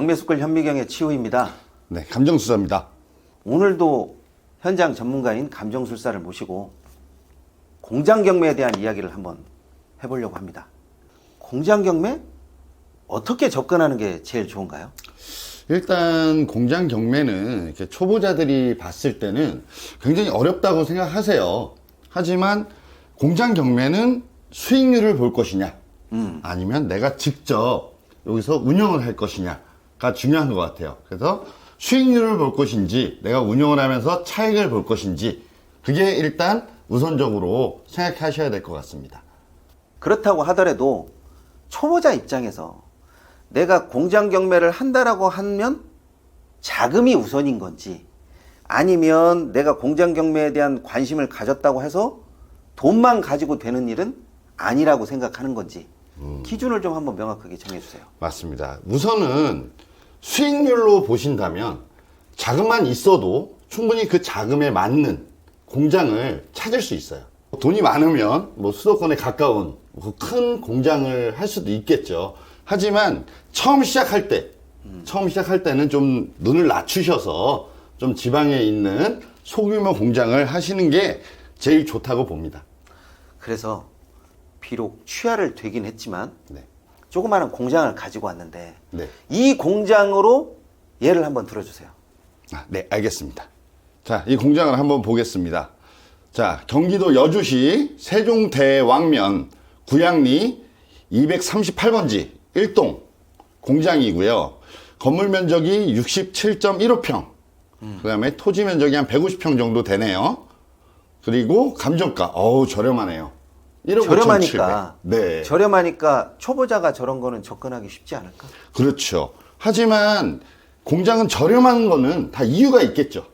경매수골 현미경의 치호입니다. 네, 감정수사입니다. 오늘도 현장 전문가인 감정술사를 모시고 공장 경매에 대한 이야기를 한번 해보려고 합니다. 공장 경매? 어떻게 접근하는 게 제일 좋은가요? 일단 공장 경매는 이렇게 초보자들이 봤을 때는 굉장히 어렵다고 생각하세요. 하지만 공장 경매는 수익률을 볼 것이냐 아니면 내가 직접 여기서 운영을 할 것이냐가 중요한 것 같아요. 그래서 수익률을 볼 것인지 내가 운영을 하면서 차익을 볼 것인지 그게 일단 우선적으로 생각하셔야 될 것 같습니다. 그렇다고 하더라도 초보자 입장에서 내가 공장 경매를 한다라고 하면 자금이 우선인 건지 아니면 내가 공장 경매에 대한 관심을 가졌다고 해서 돈만 가지고 되는 일은 아니라고 생각하는 건지 기준을 좀 한번 명확하게 정해주세요. 맞습니다. 우선은 수익률로 보신다면 자금만 있어도 충분히 그 자금에 맞는 공장을 찾을 수 있어요. 돈이 많으면 뭐 수도권에 가까운 큰 공장을 할 수도 있겠죠. 하지만 처음 시작할 때는 좀 눈을 낮추셔서 좀 지방에 있는 소규모 공장을 하시는 게 제일 좋다고 봅니다. 그래서 비록 취하를 되긴 했지만 네. 조그마한 공장을 가지고 왔는데 네. 이 공장으로 예를 한번 들어주세요. 네, 알겠습니다. 자, 이 공장을 한번 보겠습니다. 자, 경기도 여주시 세종대왕면 구양리 238번지 1동 공장이고요. 건물 면적이 67.15평. 그 다음에 토지 면적이 한 150평 정도 되네요. 그리고 감정가, 저렴하네요. 1억 저렴하니까 5,700. 네. 저렴하니까 초보자가 저런 거는 접근하기 쉽지 않을까? 그렇죠. 하지만 공장은 저렴한 거는 다 이유가 있겠죠.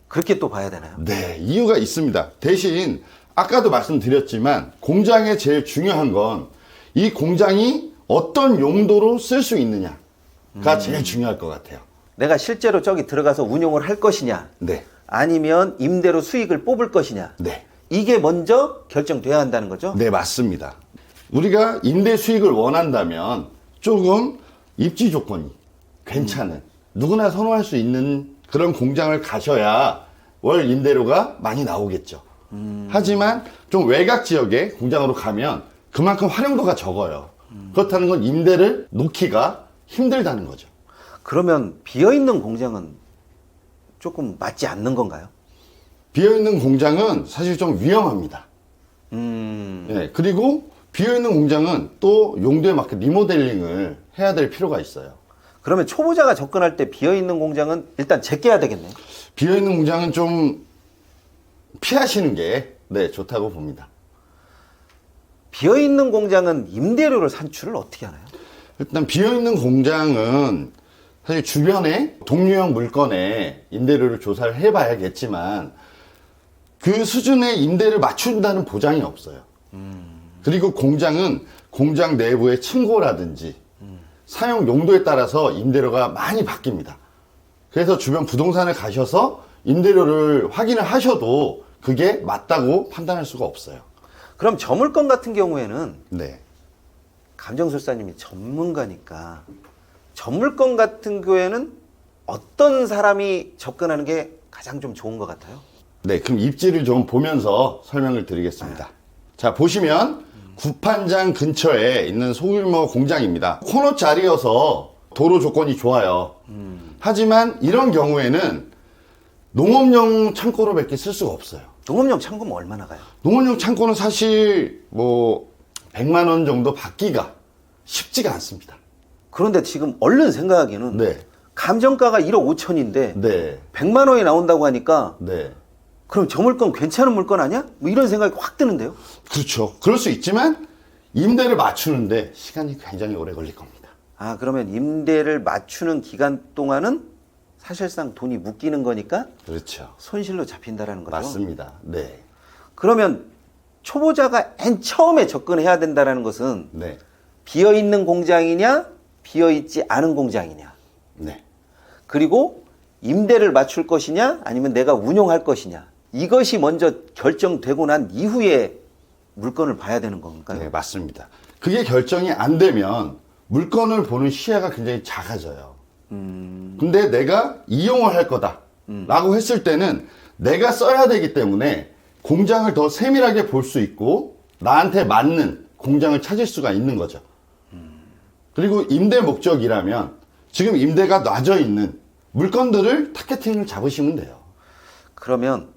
그렇게 또 봐야 되나요? 네, 이유가 있습니다. 대신 아까도 말씀드렸지만 공장의 제일 중요한 건 이 공장이 어떤 용도로 쓸 수 있느냐가 제일 중요할 것 같아요. 내가 실제로 저기 들어가서 운용을 할 것이냐 네, 아니면 임대로 수익을 뽑을 것이냐 네, 이게 먼저 결정돼야 한다는 거죠? 네, 맞습니다. 우리가 임대 수익을 원한다면 조금 입지 조건이 괜찮은 누구나 선호할 수 있는 그런 공장을 가셔야 월 임대료가 많이 나오겠죠. 하지만 좀 외곽 지역의 공장으로 가면 그만큼 활용도가 적어요. 그렇다는 건 임대를 놓기가 힘들다는 거죠. 그러면 비어있는 공장은 조금 맞지 않는 건가요? 비어있는 공장은 사실 좀 위험합니다. 네, 그리고 비어있는 공장은 또 용도에 맞게 리모델링을 해야 될 필요가 있어요. 그러면 초보자가 접근할 때 비어있는 공장은 일단 제껴야 되겠네요. 비어있는 공장은 좀 피하시는 게 좋다고 봅니다. 비어있는 공장은 임대료를 산출을 어떻게 하나요? 일단 비어있는 공장은 사실 주변에 동류형 물건에 임대료를 조사를 해봐야겠지만 그 수준의 임대를 맞춘다는 보장이 없어요. 그리고 공장은 공장 내부의 층고라든지 사용 용도에 따라서 임대료가 많이 바뀝니다. 그래서 주변 부동산에 가셔서 임대료를 확인을 하셔도 그게 맞다고 판단할 수가 없어요. 그럼 저물건 같은 경우에는 네. 감정술사님이 전문가니까 저물건 같은 경우에는 어떤 사람이 접근하는 게 가장 좀 좋은 것 같아요? 네, 그럼 입지를 좀 보면서 설명을 드리겠습니다. 자, 보시면 구판장 근처에 있는 소규모 공장입니다. 코너 자리여서 도로 조건이 좋아요. 하지만 이런 경우에는 농업용 창고로밖에 쓸 수가 없어요. 농업용 창고는 얼마나 가요? 농업용 창고는 사실 뭐 100만 원 정도 받기가 쉽지가 않습니다. 그런데 지금 얼른 생각하기에는 네. 감정가가 1억 5천인데 네. 100만 원이 나온다고 하니까 네. 그럼 저 물건 괜찮은 물건 아니야? 뭐 이런 생각이 확 드는데요. 그렇죠. 그럴 수 있지만 임대를 맞추는데 시간이 굉장히 오래 걸릴 겁니다. 아, 그러면 임대를 맞추는 기간 동안은 사실상 돈이 묶이는 거니까 그렇죠. 손실로 잡힌다라는 거죠. 맞습니다. 네. 그러면 초보자가 맨 처음에 접근해야 된다라는 것은 네. 비어있는 공장이냐 비어있지 않은 공장이냐 네. 그리고 임대를 맞출 것이냐 아니면 내가 운용할 것이냐 이것이 먼저 결정되고 난 이후에 물건을 봐야 되는 건가요? 네, 맞습니다. 그게 결정이 안 되면 물건을 보는 시야가 굉장히 작아져요. 근데 내가 이용을 할 거다 라고 했을 때는 내가 써야 되기 때문에 공장을 더 세밀하게 볼 수 있고 나한테 맞는 공장을 찾을 수가 있는 거죠. 그리고 임대 목적이라면 지금 임대가 놔져 있는 물건들을 타겟팅을 잡으시면 돼요. 그러면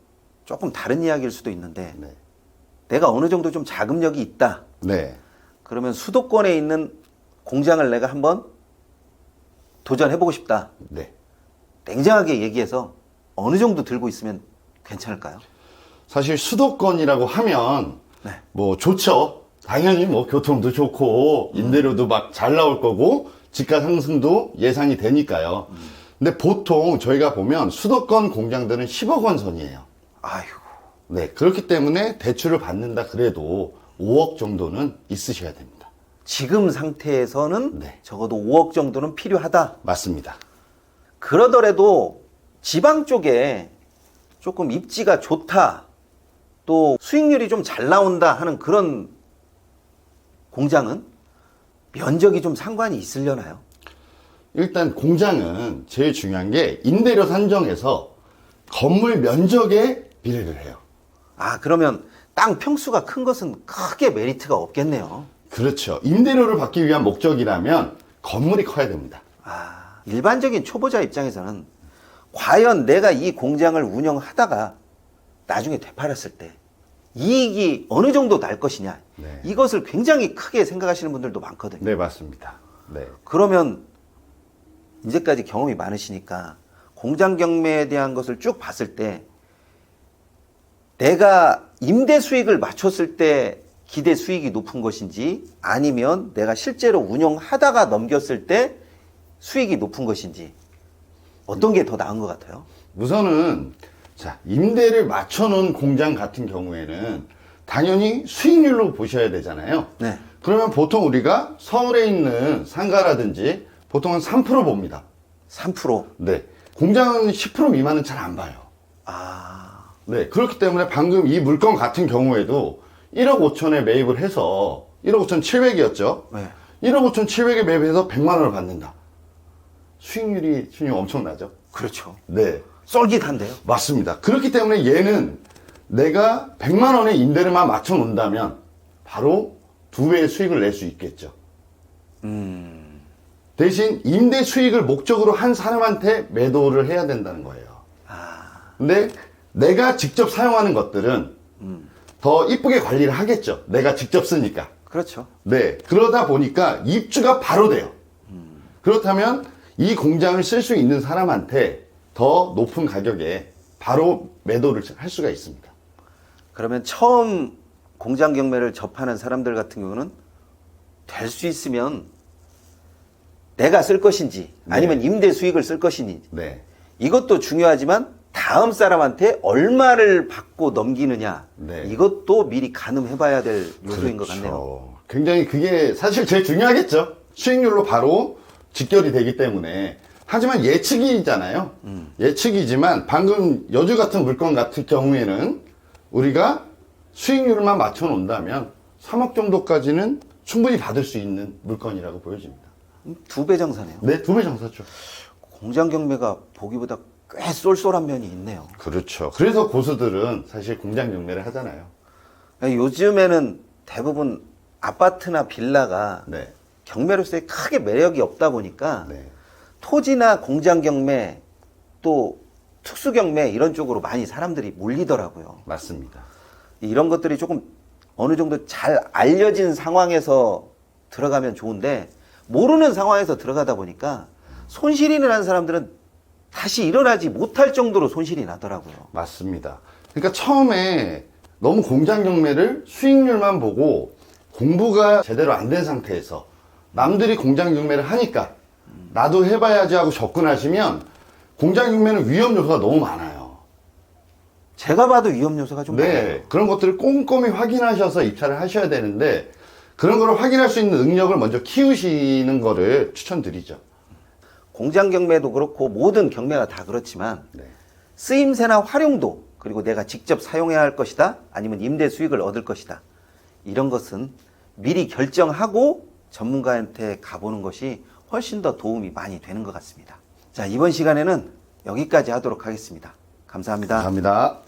조금 다른 이야기일 수도 있는데 네. 내가 어느 정도 좀 자금력이 있다. 네. 그러면 수도권에 있는 공장을 내가 한번 도전해보고 싶다. 네. 냉정하게 얘기해서 어느 정도 들고 있으면 괜찮을까요? 사실 수도권이라고 하면 네. 뭐 좋죠. 당연히 뭐 교통도 좋고 임대료도 막 잘 나올 거고 집가 상승도 예상이 되니까요. 근데 보통 저희가 보면 수도권 공장들은 10억 원 선이에요. 아이고. 네. 그렇기 때문에 대출을 받는다 그래도 5억 정도는 있으셔야 됩니다. 지금 상태에서는 네. 적어도 5억 정도는 필요하다. 맞습니다. 그러더라도 지방 쪽에 조금 입지가 좋다. 또 수익률이 좀 잘 나온다 하는 그런 공장은 면적이 좀 상관이 있으려나요? 일단 공장은 제일 중요한 게 임대료 산정에서 건물 면적에 비례를 해요. 아, 그러면 땅 평수가 큰 것은 크게 메리트가 없겠네요. 그렇죠. 임대료를 받기 위한 목적이라면 건물이 커야 됩니다. 아, 일반적인 초보자 입장에서는 과연 내가 이 공장을 운영하다가 나중에 되팔았을 때 이익이 어느 정도 날 것이냐. 네. 이것을 굉장히 크게 생각하시는 분들도 많거든요. 네, 맞습니다. 네. 그러면 이제까지 경험이 많으시니까 공장 경매에 대한 것을 쭉 봤을 때 내가 임대 수익을 맞췄을 때 기대 수익이 높은 것인지 아니면 내가 실제로 운영하다가 넘겼을 때 수익이 높은 것인지 어떤 게 더 나은 것 같아요? 우선은 자, 임대를 맞춰놓은 공장 같은 경우에는 당연히 수익률로 보셔야 되잖아요. 네. 그러면 보통 우리가 서울에 있는 상가라든지 보통은 3% 봅니다. 3%. 네. 공장은 10% 미만은 잘 안 봐요. 아, 네. 그렇기 때문에 방금 이 물건 같은 경우에도 1억 5천에 매입을 해서 1억 5천 7백이었죠. 네. 1억 5천 7백에 매입해서 100만 원을 받는다. 수익률이 엄청나죠. 그렇죠. 네. 쏠깃한데요. 맞습니다. 그렇기 때문에 얘는 내가 100만 원의 임대료만 맞춰 놓는다면 바로 2배의 수익을 낼 수 있겠죠. 대신 임대 수익을 목적으로 한 사람한테 매도를 해야 된다는 거예요. 근데 내가 직접 사용하는 것들은 더 이쁘게 관리를 하겠죠. 내가 직접 쓰니까. 그렇죠. 네. 그러다 보니까 입주가 바로 돼요. 그렇다면 이 공장을 쓸 수 있는 사람한테 더 높은 가격에 바로 매도를 할 수가 있습니다. 그러면 처음 공장 경매를 접하는 사람들 같은 경우는 될 수 있으면 내가 쓸 것인지 아니면 임대 수익을 쓸 것인지 네. 이것도 중요하지만 다음 사람한테 얼마를 받고 넘기느냐 네. 이것도 미리 가늠해 봐야 될 요소인 것 같네요. 그렇죠. 굉장히 그게 사실 제일 중요하겠죠. 수익률로 바로 직결이 되기 때문에. 하지만 예측이잖아요. 예측이지만 방금 여주 같은 물건 같은 경우에는 우리가 수익률만 맞춰 놓는다면 3억 정도까지는 충분히 받을 수 있는 물건이라고 보여집니다. 2배 장사네요. 네, 2배 장사죠. 공장 경매가 보기보다 꽤 쏠쏠한 면이 있네요. 그렇죠. 그래서 고수들은 사실 공장 경매를 하잖아요. 요즘에는 대부분 아파트나 빌라가 네. 경매로서의 크게 매력이 없다 보니까 네. 토지나 공장 경매 또 특수 경매 이런 쪽으로 많이 사람들이 몰리더라고요. 맞습니다. 이런 것들이 조금 어느 정도 잘 알려진 상황에서 들어가면 좋은데 모르는 상황에서 들어가다 보니까 손실이 난 사람들은 다시 일어나지 못할 정도로 손실이 나더라고요. 맞습니다. 그러니까 처음에 너무 공장 경매를 수익률만 보고 공부가 제대로 안 된 상태에서 남들이 공장 경매를 하니까 나도 해봐야지 하고 접근하시면 공장 경매는 위험 요소가 너무 많아요. 제가 봐도 위험 요소가 좀 많아요. 네, 그런 것들을 꼼꼼히 확인하셔서 입찰을 하셔야 되는데 그런 거를 확인할 수 있는 능력을 먼저 키우시는 거를 추천드리죠. 공장 경매도 그렇고 모든 경매가 다 그렇지만 네. 쓰임새나 활용도 그리고 내가 직접 사용해야 할 것이다 아니면 임대 수익을 얻을 것이다 이런 것은 미리 결정하고 전문가한테 가보는 것이 훨씬 더 도움이 많이 되는 것 같습니다. 자, 이번 시간에는 여기까지 하도록 하겠습니다. 감사합니다. 감사합니다.